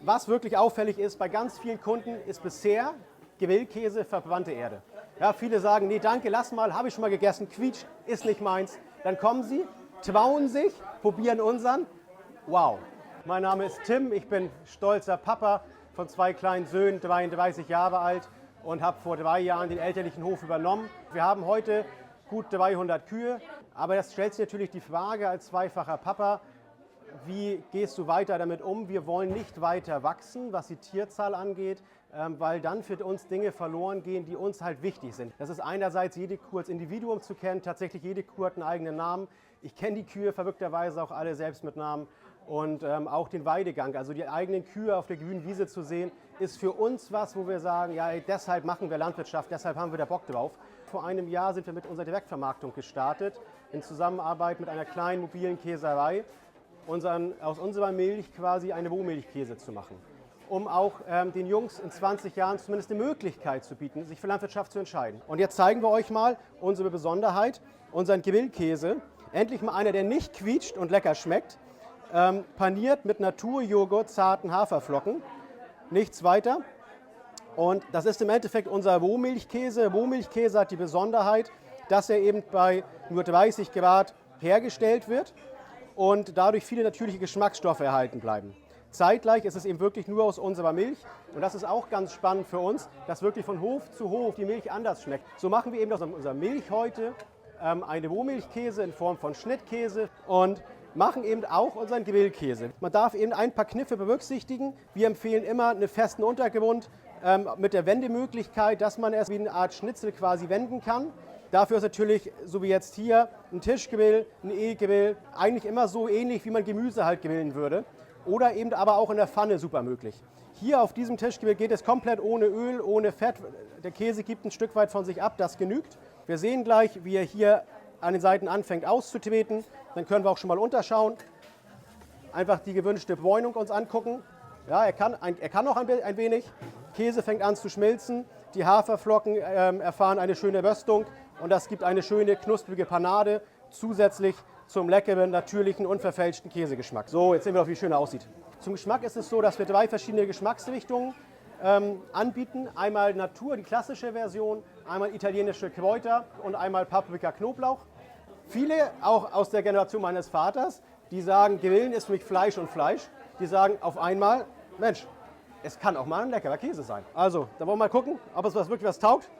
Was wirklich auffällig ist bei ganz vielen Kunden, ist bisher Grillkäse verbrannte Erde. Ja, viele sagen, nee, danke, lass mal, habe ich schon mal gegessen, quietscht, ist nicht meins. Dann kommen sie, trauen sich, probieren unseren. Wow. Mein Name ist Tim, ich bin stolzer Papa von 2 kleinen Söhnen, 33 Jahre alt und habe vor 3 Jahren den elterlichen Hof übernommen. Wir haben heute gut 300 Kühe, aber das stellt sich natürlich die Frage als zweifacher Papa, wie gehst du weiter damit um? Wir wollen nicht weiter wachsen, was die Tierzahl angeht, weil dann für uns Dinge verloren gehen, die uns halt wichtig sind. Das ist einerseits, jede Kuh als Individuum zu kennen, tatsächlich jede Kuh hat einen eigenen Namen. Ich kenne die Kühe verrückterweise auch alle selbst mit Namen. Und auch den Weidegang, also die eigenen Kühe auf der grünen Wiese zu sehen, ist für uns was, wo wir sagen, ja, deshalb machen wir Landwirtschaft, deshalb haben wir da Bock drauf. Vor einem Jahr sind wir mit unserer Direktvermarktung gestartet, in Zusammenarbeit mit einer kleinen mobilen Käserei, aus unserer Milch quasi eine Rohmilchkäse zu machen, um auch den Jungs in 20 Jahren zumindest eine Möglichkeit zu bieten, sich für Landwirtschaft zu entscheiden. Und jetzt zeigen wir euch mal unsere Besonderheit, unseren Grillkäse, endlich mal einer, der nicht quietscht und lecker schmeckt, paniert mit Naturjoghurt, zarten Haferflocken, nichts weiter. Und das ist im Endeffekt unser Rohmilchkäse. Rohmilchkäse hat die Besonderheit, dass er eben bei nur 30 Grad hergestellt wird und dadurch viele natürliche Geschmacksstoffe erhalten bleiben. Zeitgleich ist es eben wirklich nur aus unserer Milch und das ist auch ganz spannend für uns, dass wirklich von Hof zu Hof die Milch anders schmeckt. So machen wir eben aus unserer Milch heute eine Rohmilchkäse in Form von Schnittkäse und machen eben auch unseren Grillkäse. Man darf eben ein paar Kniffe berücksichtigen. Wir empfehlen immer einen festen Untergrund mit der Wendemöglichkeit, dass man es wie eine Art Schnitzel quasi wenden kann. Dafür ist natürlich, so wie jetzt hier, ein Tischgrill, ein E-Grill, eigentlich immer so ähnlich, wie man Gemüse halt grillen würde. Oder eben aber auch in der Pfanne super möglich. Hier auf diesem Tischgrill geht es komplett ohne Öl, ohne Fett. Der Käse gibt ein Stück weit von sich ab, das genügt. Wir sehen gleich, wie er hier an den Seiten anfängt auszutreten. Dann können wir auch schon mal unterschauen. Einfach die gewünschte Bräunung uns angucken. Ja, er kann noch ein wenig. Käse fängt an zu schmilzen. Die Haferflocken erfahren eine schöne Röstung und das gibt eine schöne knusprige Panade zusätzlich zum leckeren, natürlichen, unverfälschten Käsegeschmack. So, jetzt sehen wir doch, wie schön er aussieht. Zum Geschmack ist es so, dass wir 3 verschiedene Geschmacksrichtungen anbieten. Einmal Natur, die klassische Version, einmal italienische Kräuter und einmal Paprika, Knoblauch. Viele, auch aus der Generation meines Vaters, die sagen, Grillen ist für mich Fleisch und Fleisch. Die sagen auf einmal, Mensch, es kann auch mal ein leckerer Käse sein. Also, da wollen wir mal gucken, ob es wirklich was taugt.